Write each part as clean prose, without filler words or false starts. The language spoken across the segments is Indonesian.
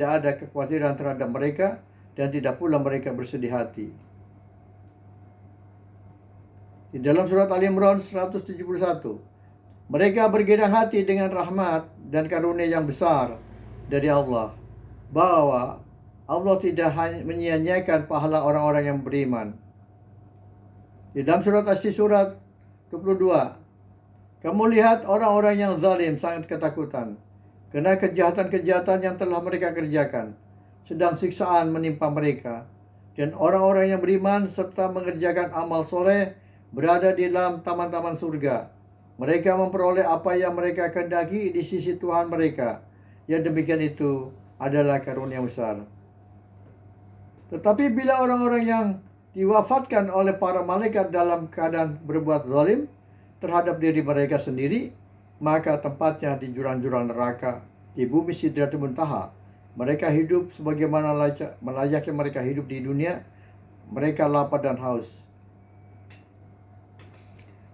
tidak ada kekhawatiran terhadap mereka dan tidak pula mereka bersedih hati. Di dalam surat Al-Imran 171, mereka bergirang hati dengan rahmat dan karunia yang besar dari Allah, bahwa Allah tidak hanya menyia-nyiakan pahala orang-orang yang beriman. Di dalam surat Asy-Syura 22, kamu lihat orang-orang yang zalim sangat ketakutan karena kejahatan-kejahatan yang telah mereka kerjakan, sedang siksaan menimpa mereka. Dan orang-orang yang beriman serta mengerjakan amal soleh berada di dalam taman-taman surga. Mereka memperoleh apa yang mereka kehendaki di sisi Tuhan mereka. Yang demikian itu adalah karunia besar. Tetapi bila orang-orang yang diwafatkan oleh para malaikat dalam keadaan berbuat zalim terhadap diri mereka sendiri, maka tempatnya di jurang-jurang neraka di bumi Sidratul Muntaha. Mereka hidup sebagaimana layaknya mereka hidup di dunia. Mereka lapar dan haus,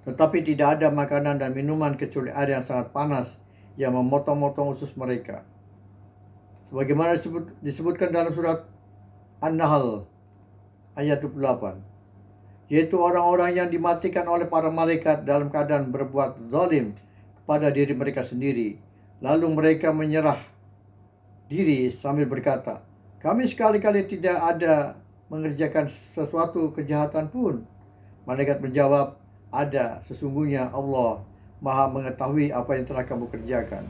tetapi tidak ada makanan dan minuman kecuali air yang sangat panas yang memotong-motong usus mereka. Sebagaimana disebutkan dalam surat An-Nahl ayat 28, yaitu orang-orang yang dimatikan oleh para malaikat dalam keadaan berbuat zalim pada diri mereka sendiri. Lalu mereka menyerah diri sambil berkata, kami sekali-kali tidak ada mengerjakan sesuatu kejahatan pun. Malaikat menjawab, ada, sesungguhnya Allah Maha mengetahui apa yang telah kamu kerjakan.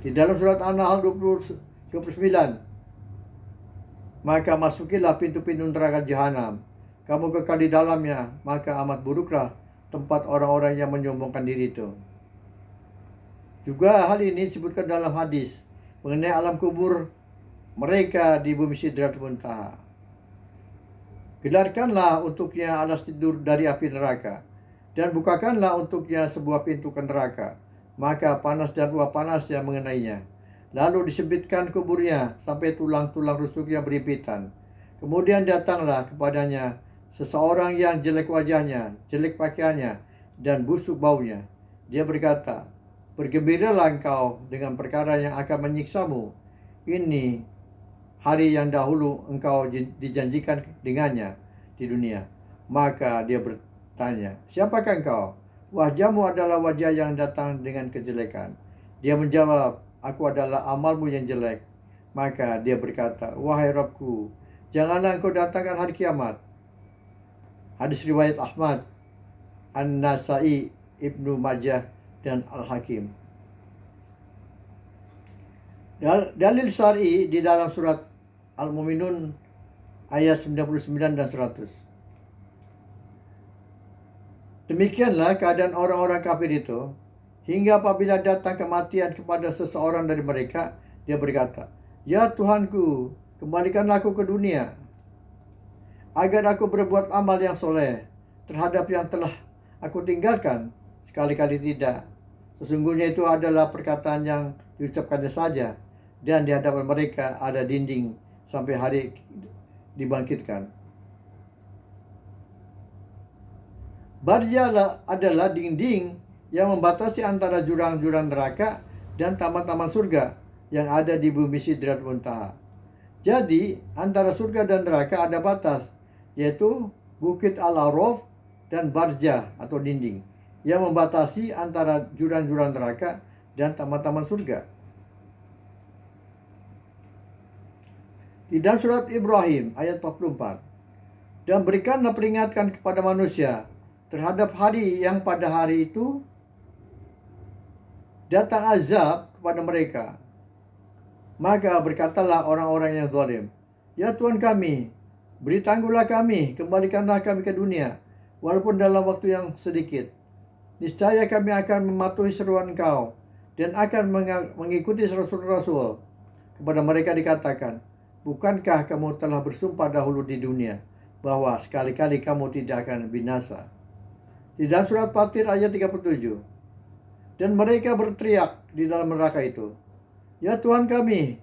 Di dalam surat An-Nahl 29, maka masukilah pintu-pintu neraka jahanam. Kamu kekal di dalamnya, maka amat buruklah tempat orang-orang yang menyombongkan diri itu. Juga hal ini disebutkan dalam hadis mengenai alam kubur mereka di bumi Sidratul Muntaha. Gelarkanlah untuknya alas tidur dari api neraka, dan bukakanlah untuknya sebuah pintu ke neraka. Maka panas dan uap panas yang mengenainya. Lalu disempitkan kuburnya sampai tulang-tulang rusuknya berimpitan. Kemudian datanglah kepadanya seseorang yang jelek wajahnya, jelek pakaiannya, dan busuk baunya. Dia berkata, bergembiralah engkau dengan perkara yang akan menyiksamu. Ini hari yang dahulu engkau dijanjikan dengannya di dunia. Maka dia bertanya, siapakah engkau? Wajahmu adalah wajah yang datang dengan kejelekan. Dia menjawab, aku adalah amalmu yang jelek. Maka dia berkata, wahai Rabbku, janganlah engkau datangkan hari kiamat. Hadis riwayat Ahmad, An-Nasai, Ibnu Majah, dan Al-Hakim. Dalil syar'i di dalam surat Al-Mu'minun ayat 99 dan 100. Demikianlah keadaan orang-orang kafir itu, hingga apabila datang kematian kepada seseorang dari mereka, dia berkata, ya Tuhanku, kembalikanlah aku ke dunia, agar aku berbuat amal yang soleh terhadap yang telah aku tinggalkan. Sekali-kali tidak. Sesungguhnya itu adalah perkataan yang diucapkannya saja, dan di hadapan mereka ada dinding sampai hari dibangkitkan. Barja adalah dinding yang membatasi antara jurang-jurang neraka dan taman-taman surga yang ada di bumi Sidratul Muntaha. Jadi antara surga dan neraka ada batas, yaitu Bukit Al-Araf dan Barja atau dinding yang membatasi antara jurang-jurang neraka dan taman-taman surga. Di dalam surat Ibrahim ayat 44, dan berikanlah peringatan kepada manusia terhadap hari yang pada hari itu datang azab kepada mereka. Maka berkatalah orang-orang yang zalim, ya Tuhan kami, beri tangguhlah kami, kembalikanlah kami ke dunia, walaupun dalam waktu yang sedikit. Niscaya kami akan mematuhi seruan Engkau dan akan mengikuti rasul-rasul. Kepada mereka dikatakan, bukankah kamu telah bersumpah dahulu di dunia bahwa sekali-kali kamu tidak akan binasa? Di dalam surat Fatir ayat 37, dan mereka berteriak di dalam neraka itu, ya Tuhan kami,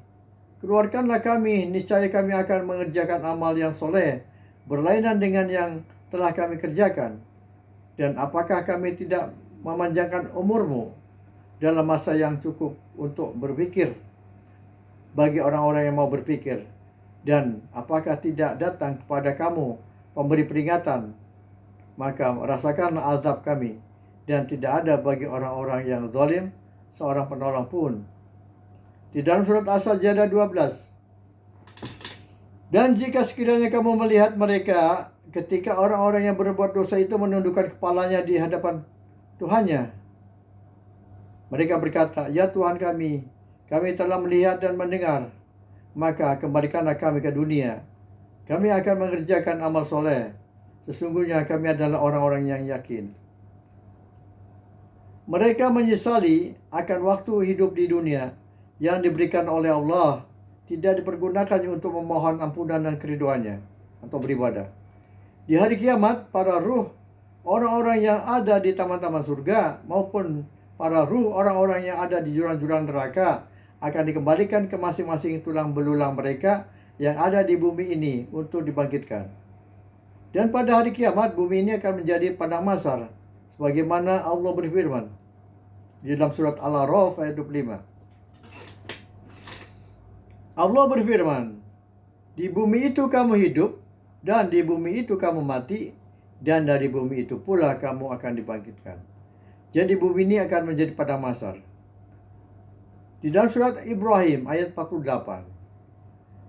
keluarkanlah kami, niscaya kami akan mengerjakan amal yang soleh berlainan dengan yang telah kami kerjakan. Dan apakah kami tidak memanjangkan umurmu dalam masa yang cukup untuk berpikir bagi orang-orang yang mau berpikir. Dan apakah tidak datang kepada kamu pemberi peringatan? Maka rasakanlah azab kami. Dan tidak ada bagi orang-orang yang zalim seorang penolong pun. Di dalam surat As-Sajdah 12. Dan jika sekiranya kamu melihat mereka ketika orang-orang yang berbuat dosa itu menundukkan kepalanya di hadapan Tuhannya, mereka berkata, "Ya Tuhan kami telah melihat dan mendengar. Maka kembalikanlah kami ke dunia. Kami akan mengerjakan amal soleh. Sesungguhnya kami adalah orang-orang yang yakin." Mereka menyesali akan waktu hidup di dunia yang diberikan oleh Allah tidak dipergunakannya untuk memohon ampunan dan keriduannya atau beribadah. Di hari kiamat, para ruh orang-orang yang ada di taman-taman surga maupun para ruh orang-orang yang ada di jurang-jurang neraka akan dikembalikan ke masing-masing tulang belulang mereka yang ada di bumi ini untuk dibangkitkan. Dan pada hari kiamat, bumi ini akan menjadi padang mahsyar, sebagaimana Allah berfirman di dalam surat Al-A'raf ayat 25. Allah berfirman, "Di bumi itu kamu hidup, dan di bumi itu kamu mati, dan dari bumi itu pula kamu akan dibangkitkan." Jadi bumi ini akan menjadi padang mahsyar. Di dalam surat Ibrahim ayat 48,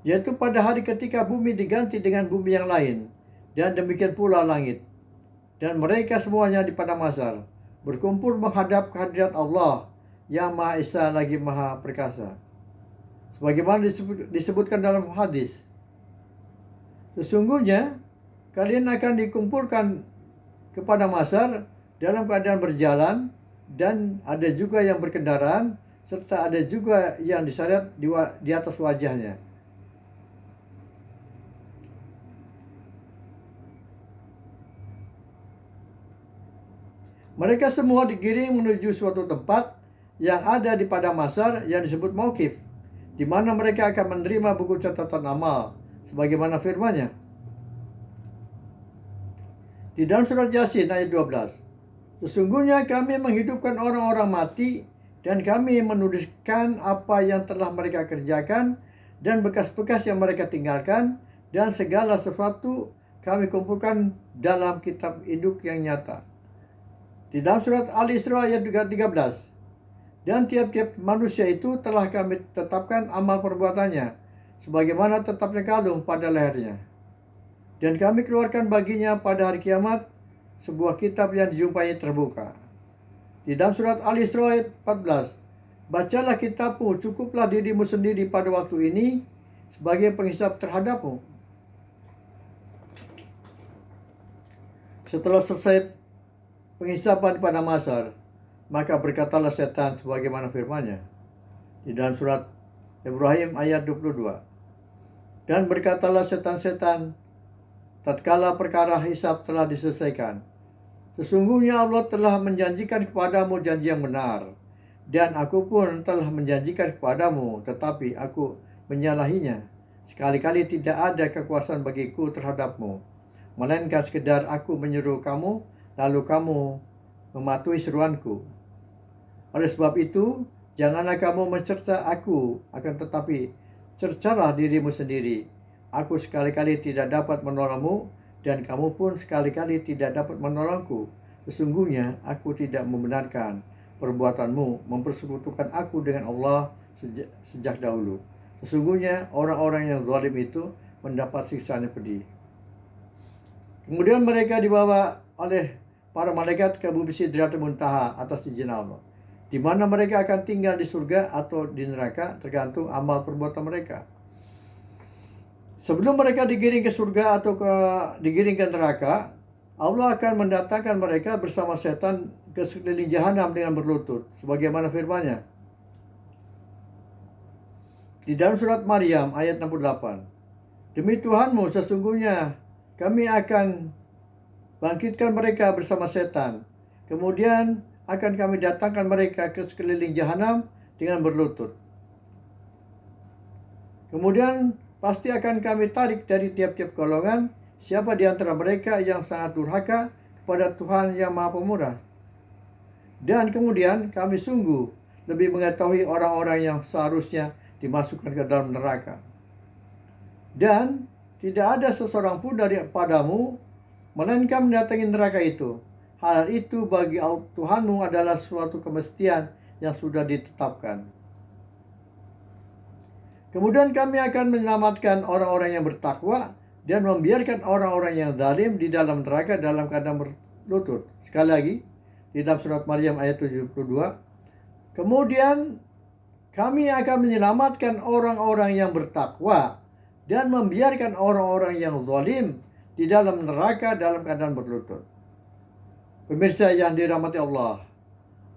yaitu pada hari ketika bumi diganti dengan bumi yang lain, dan demikian pula langit, dan mereka semuanya di padang mahsyar berkumpul menghadap kehadirat Allah yang Maha Esa lagi Maha Perkasa. Sebagaimana disebutkan dalam hadis, sesungguhnya kalian akan dikumpulkan kepada mahsyar dalam keadaan berjalan, dan ada juga yang berkendaraan, serta ada juga yang diseret di atas wajahnya. Mereka semua digiring menuju suatu tempat yang ada di padang mahsyar yang disebut Mauqif, di mana mereka akan menerima buku catatan amal, sebagaimana firman-Nya di dalam surat Yasin ayat 12. Sesungguhnya kami menghidupkan orang-orang mati, dan kami menuliskan apa yang telah mereka kerjakan dan bekas-bekas yang mereka tinggalkan, dan segala sesuatu kami kumpulkan dalam kitab induk yang nyata. Di dalam surat Al-Isra ayat 13. Dan tiap-tiap manusia itu telah kami tetapkan amal perbuatannya, sebagaimana tetapnya kalung pada lehernya. Dan kami keluarkan baginya pada hari kiamat sebuah kitab yang dijumpai terbuka. Di dalam surat Al-Isra ayat 14. Bacalah kitabmu, cukuplah dirimu sendiri pada waktu ini sebagai penghisap terhadapmu. Setelah selesai penghisapan pada mahsyar, maka berkatalah setan sebagaimana firman-Nya di dalam surat Ibrahim ayat 22. Dan berkatalah setan-setan tatkala perkara hisab telah diselesaikan, "Sesungguhnya Allah telah menjanjikan kepadamu janji yang benar, dan aku pun telah menjanjikan kepadamu, tetapi aku menyalahinya. Sekali-kali tidak ada kekuasaan bagiku terhadapmu, melainkan sekedar aku menyeru kamu, lalu kamu mematuhi seruanku. Oleh sebab itu, janganlah kamu mencerca aku, akan tetapi cercalah dirimu sendiri. Aku sekali-kali tidak dapat menolongmu, dan kamu pun sekali-kali tidak dapat menolongku. Sesungguhnya aku tidak membenarkan perbuatanmu mempersekutukan aku dengan Allah sejak dahulu. Sesungguhnya orang-orang yang zalim itu mendapat siksaan yang pedih." Kemudian mereka dibawa oleh para malaikat ke bumi Sidratul Muntaha atas izin Allah, di mana mereka akan tinggal di surga atau di neraka tergantung amal perbuatan mereka. Sebelum mereka digiring ke surga atau digiring ke neraka, Allah akan mendatangkan mereka bersama setan ke sekeliling jahanam dengan berlutut, sebagaimana firman-Nya di dalam surat Maryam ayat 68. "Demi Tuhanmu, sesungguhnya kami akan bangkitkan mereka bersama setan. Kemudian akan kami datangkan mereka ke sekeliling jahanam dengan berlutut. Kemudian pasti akan kami tarik dari tiap-tiap golongan siapa di antara mereka yang sangat durhaka kepada Tuhan yang Maha Pemurah. Dan kemudian kami sungguh lebih mengetahui orang-orang yang seharusnya dimasukkan ke dalam neraka. Dan tidak ada seseorang pun daripadamu melainkan mendatangi neraka itu. Hal itu bagi Tuhanmu adalah suatu kemestian yang sudah ditetapkan. Kemudian kami akan menyelamatkan orang-orang yang bertakwa dan membiarkan orang-orang yang zalim di dalam neraka dalam keadaan berlutut. Sekali lagi, di dalam surat Maryam ayat 72. Kemudian kami akan menyelamatkan orang-orang yang bertakwa dan membiarkan orang-orang yang zalim di dalam neraka dalam keadaan berlutut. Pemirsa yang dirahmati Allah,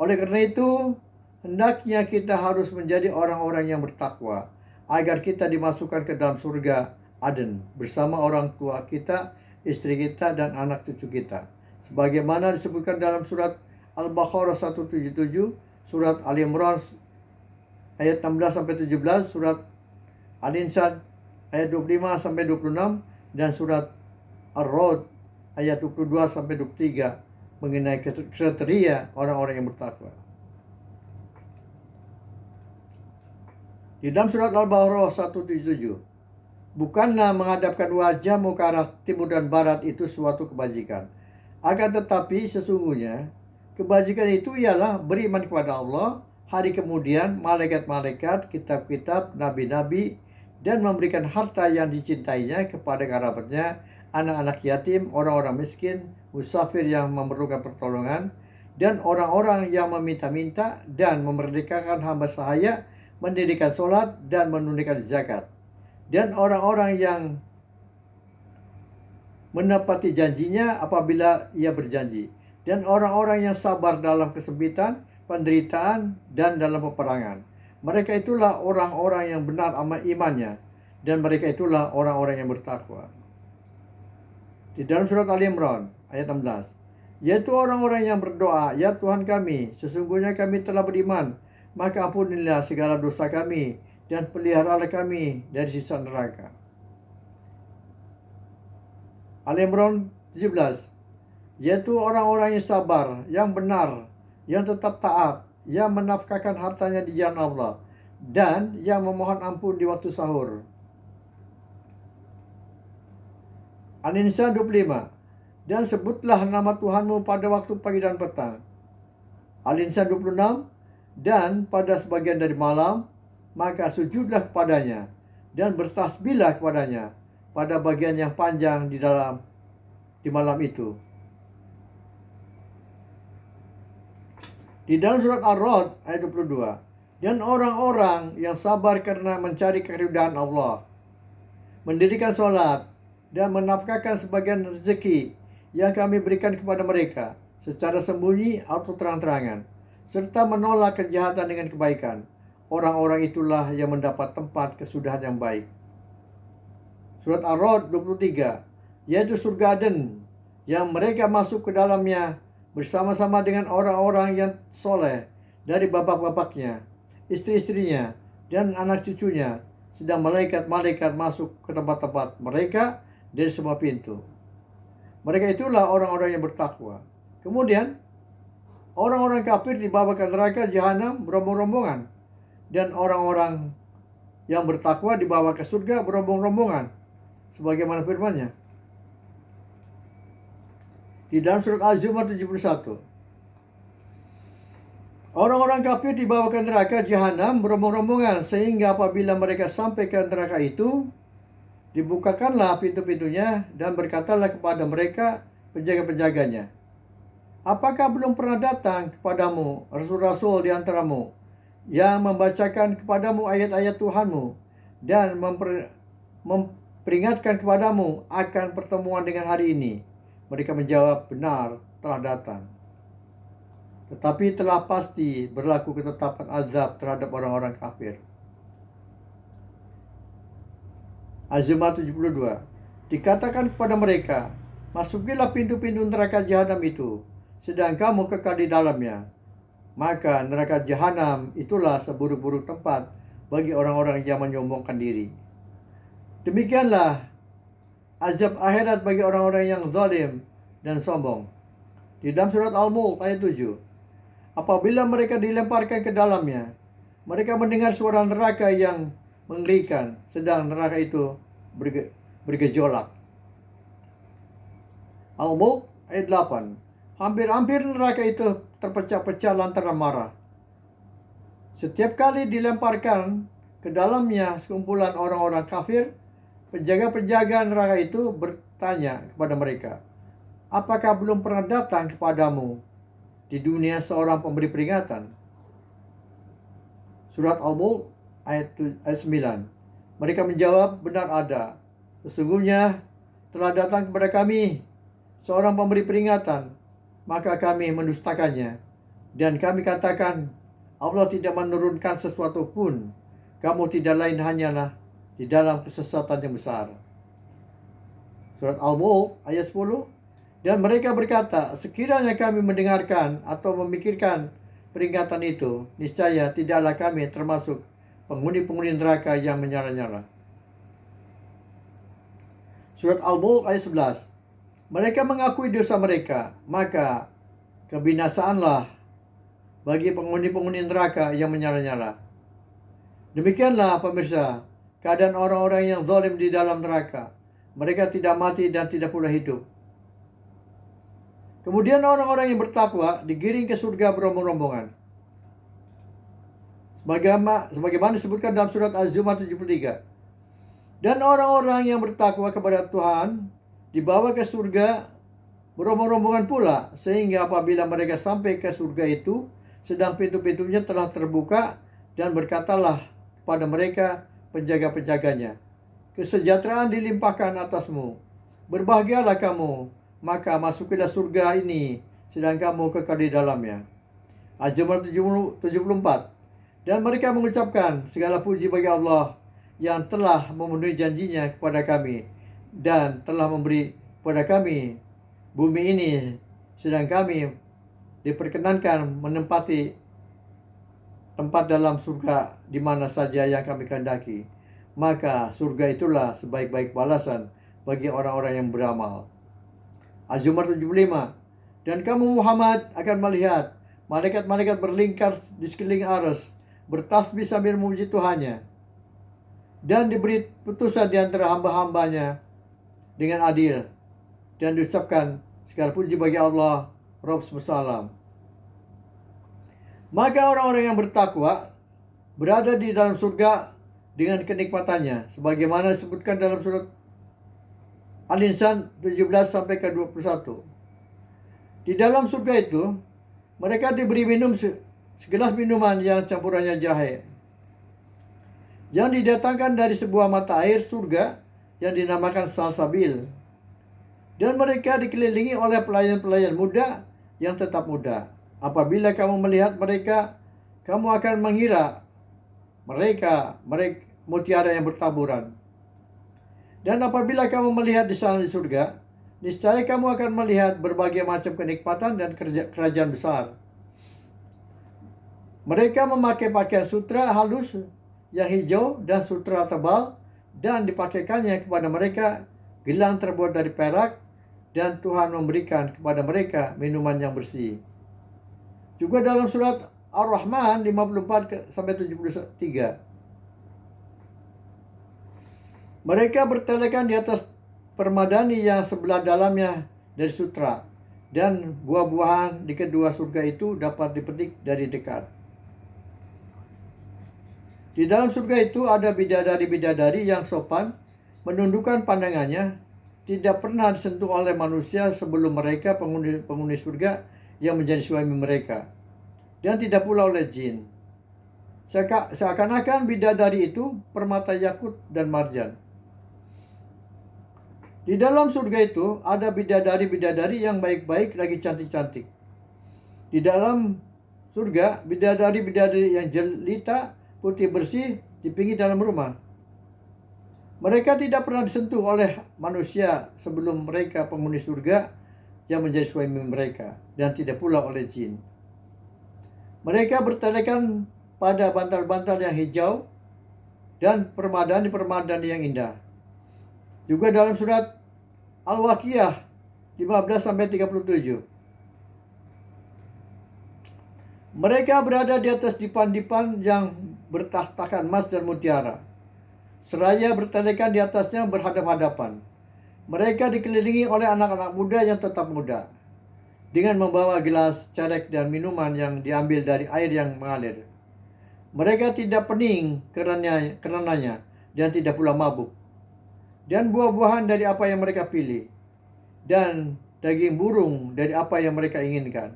oleh karena itu, hendaknya kita harus menjadi orang-orang yang bertakwa agar kita dimasukkan ke dalam surga Aden bersama orang tua kita, istri kita, dan anak cucu kita. Sebagaimana disebutkan dalam surat Al-Baqarah 177, surat Ali Imran ayat 16-17, surat Al-Insan ayat 25-26, dan surat Ar-Ra'd ayat 22-23 mengenai kriteria orang-orang yang bertakwa. Di dalam surat Al-Baqarah 177, bukanlah menghadapkan wajahmu ke arah timur dan barat itu suatu kebajikan. Akan tetapi sesungguhnya kebajikan itu ialah beriman kepada Allah, hari kemudian, malaikat-malaikat, kitab-kitab, nabi-nabi, dan memberikan harta yang dicintainya kepada kerabatnya, anak-anak yatim, orang-orang miskin, musafir yang memerlukan pertolongan, dan orang-orang yang meminta-minta, dan memerdekakan hamba sahaya, mendirikan sholat, dan menunaikan zakat. Dan orang-orang yang menepati janjinya apabila ia berjanji. Dan orang-orang yang sabar dalam kesempitan, penderitaan, dan dalam peperangan. Mereka itulah orang-orang yang benar imannya. Dan mereka itulah orang-orang yang bertakwa. Di dalam surat Ali Imran ayat 16, yaitu orang-orang yang berdoa, ya Tuhan kami, sesungguhnya kami telah beriman, maka ampunilah segala dosa kami dan peliharalah kami dari siksa neraka. Ali Imran 17, yaitu orang-orang yang sabar, yang benar, yang tetap taat, yang menafkahkan hartanya di jalan Allah, dan yang memohon ampun di waktu sahur. An-Nisa 25, dan sebutlah nama Tuhanmu pada waktu pagi dan petang. Al-Insan 26, dan pada sebagian dari malam, maka sujudlah kepadanya, dan bertasbihlah kepadanya pada bagian yang panjang di malam itu. Di dalam surat Ar-Ra'd ayat 22, dan orang-orang yang sabar karena mencari keridhaan Allah, mendirikan sholat, dan menafkahkan sebagian rezeki yang kami berikan kepada mereka secara sembunyi atau terang-terangan, serta menolak kejahatan dengan kebaikan. Orang-orang itulah yang mendapat tempat kesudahan yang baik. Surat Ar-Ra'd 23, yaitu surga Aden yang mereka masuk ke dalamnya bersama-sama dengan orang-orang yang soleh dari bapak-bapaknya, istri-istrinya, dan anak cucunya, sedang malaikat-malaikat masuk ke tempat-tempat mereka dari semua pintu. Mereka itulah orang-orang yang bertakwa. Kemudian orang-orang kafir dibawa ke neraka jahanam berombong-rombongan, dan orang-orang yang bertakwa dibawa ke surga berombong-rombongan, sebagaimana firman-Nya di dalam surat Az-Zumar 71. Orang-orang kafir dibawa ke neraka jahanam berombong-rombongan, sehingga apabila mereka sampai ke neraka itu, dibukakanlah pintu-pintunya, dan berkatalah kepada mereka penjaga-penjaganya, apakah belum pernah datang kepadamu rasul-rasul di antaramu yang membacakan kepadamu ayat-ayat Tuhanmu dan memperingatkan kepadamu akan pertemuan dengan hari ini? Mereka menjawab, benar, telah datang. Tetapi telah pasti berlaku ketetapan azab terhadap orang-orang kafir. Az-Zumar 72, dikatakan kepada mereka, masukilah pintu-pintu neraka jahanam itu, sedang kamu kekal di dalamnya. Maka neraka jahanam itulah seburuk-buruk tempat bagi orang-orang yang menyombongkan diri. Demikianlah azab akhirat bagi orang-orang yang zalim dan sombong. Di dalam surat Al-Mulk ayat 7, apabila mereka dilemparkan ke dalamnya, Mereka mendengar suara neraka yang mengerikan, sedang neraka itu bergejolak. Al-Mulk ayat 8. Hampir-hampir neraka itu terpecah-pecah lantaran marah. Setiap kali dilemparkan ke dalamnya sekumpulan orang-orang kafir, penjaga-penjaga neraka itu bertanya kepada mereka, apakah belum pernah datang kepadamu di dunia seorang pemberi peringatan? Surat Al-Mulk ayat 9. Mereka menjawab, benar ada. Sesungguhnya telah datang kepada kami seorang pemberi peringatan, maka kami mendustakannya. Dan kami katakan, Allah tidak menurunkan sesuatu pun. Kamu tidak lain hanyalah di dalam kesesatan yang besar. Surat Al-Mulk ayat 10. Dan mereka berkata, sekiranya kami mendengarkan atau memikirkan peringatan itu, niscaya tidaklah kami termasuk penghuni-penghuni neraka yang menyala-nyala. Surat Al-Mulk ayat 11. Mereka mengakui dosa mereka, maka kebinasaanlah bagi penghuni-penghuni neraka yang menyala-nyala. Demikianlah pemirsa, keadaan orang-orang yang zalim di dalam neraka. Mereka tidak mati dan tidak pula hidup. Kemudian orang-orang yang bertakwa digiring ke surga berombong-rombongan. Sebagaimana disebutkan dalam surat Az-Zumar 73. Dan orang-orang yang bertakwa kepada Tuhan dibawa ke surga berombong-rombongan pula, sehingga apabila mereka sampai ke surga itu, sedang pintu-pintunya telah terbuka, dan berkatalah kepada mereka penjaga-penjaganya, kesejahteraan dilimpahkan atasmu, berbahagialah kamu, maka masukilah surga ini, sedang kamu kekal di dalamnya. Az-Zumar 74. Dan mereka mengucapkan, segala puji bagi Allah yang telah memenuhi janjinya kepada kami dan telah memberi kepada kami bumi ini, sedang kami diperkenankan menempati tempat dalam surga di mana saja yang kami kehendaki. Maka surga itulah sebaik-baik balasan bagi orang-orang yang beramal. Az-Zumar 75. Dan kamu Muhammad akan melihat malaikat-malaikat berlingkar di sekeliling arsy, bertasbih sambil memuji Tuhannya, dan diberi putusan di antara hamba-hambanya dengan adil, dan diucapkan segala puji bagi Allah Rabb semesta alam. Maka orang-orang yang bertakwa berada di dalam surga dengan kenikmatannya, sebagaimana disebutkan dalam surat Al-Insan 17 sampai ke 21. Di dalam surga itu mereka diberi minum segelas minuman yang campurannya jahe, yang didatangkan dari sebuah mata air surga yang dinamakan salsabil. Dan mereka dikelilingi oleh pelayan-pelayan muda yang tetap muda. Apabila kamu melihat mereka, kamu akan mengira mereka mutiara yang bertaburan. Dan apabila kamu melihat di sana di surga, niscaya kamu akan melihat berbagai macam kenikmatan dan kerajaan besar. Mereka memakai pakaian sutra halus yang hijau dan sutra tebal, dan dipakaikannya kepada mereka gelang terbuat dari perak, dan Tuhan memberikan kepada mereka minuman yang bersih. Juga dalam surat Ar-Rahman 54 sampai 73. Mereka bertelekan di atas permadani yang sebelah dalamnya dari sutra, dan buah-buahan di kedua surga itu dapat dipetik dari dekat. Di dalam surga itu ada bidadari-bidadari yang sopan, menundukkan pandangannya, tidak pernah disentuh oleh manusia sebelum mereka penghuni surga yang menjadi suami mereka, dan tidak pula oleh jin. Seakan-akan bidadari itu permata yakut dan marjan. Di dalam surga itu ada bidadari-bidadari yang baik-baik lagi cantik-cantik. Di dalam surga, bidadari-bidadari yang jelita, putih bersih, dipinggir dalam rumah. Mereka tidak pernah disentuh oleh manusia sebelum mereka penghuni surga yang menjadi suami mereka, dan tidak pula oleh jin. Mereka bertelekan pada bantal-bantal yang hijau dan permadani-permadani yang indah. Juga dalam surat Al-Waqiah 15 sampai 37. Mereka berada di atas dipan-dipan yang bertahtakan emas dan mutiara. Seraya bertandakan di atasnya berhadap-hadapan. Mereka dikelilingi oleh anak-anak muda yang tetap muda, dengan membawa gelas, carek, dan minuman yang diambil dari air yang mengalir. Mereka tidak pening karenanya dan tidak pula mabuk. Dan buah-buahan dari apa yang mereka pilih, dan daging burung dari apa yang mereka inginkan.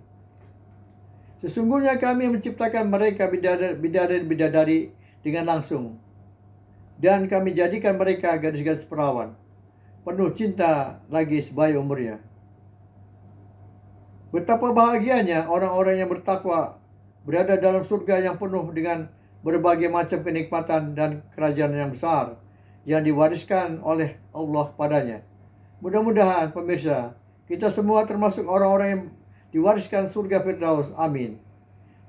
Sesungguhnya kami menciptakan mereka bidadari-bidadari dengan langsung, dan kami jadikan mereka gadis-gadis perawan, penuh cinta lagi sebaik umurnya. Betapa bahagianya orang-orang yang bertakwa berada dalam surga yang penuh dengan berbagai macam kenikmatan dan kerajaan yang besar yang diwariskan oleh Allah padanya. Mudah-mudahan pemirsa, kita semua termasuk orang-orang yang diwariskan surga Firdaus. Amin.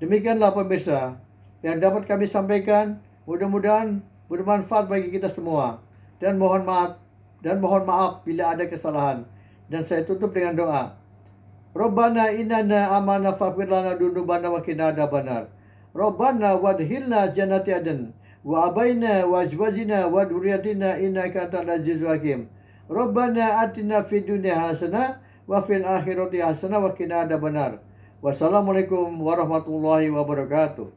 Demikianlah pemirsa yang dapat kami sampaikan. Mudah-mudahan bermanfaat bagi kita semua. Dan mohon maaf bila ada kesalahan. Dan saya tutup dengan doa. Rabbana innana amana faghfir lana dzunubana wa qina adzabannar. Rabbana wadkhilna jannati adn wa abaina wa azwajina wa dzurriyyatina innaka antal azizul hakim. Rabbana atina fid dunya hasanah wa fil akhirati hasanah wa qina adzabannar. Wassalamualaikum warahmatullahi wabarakatuh.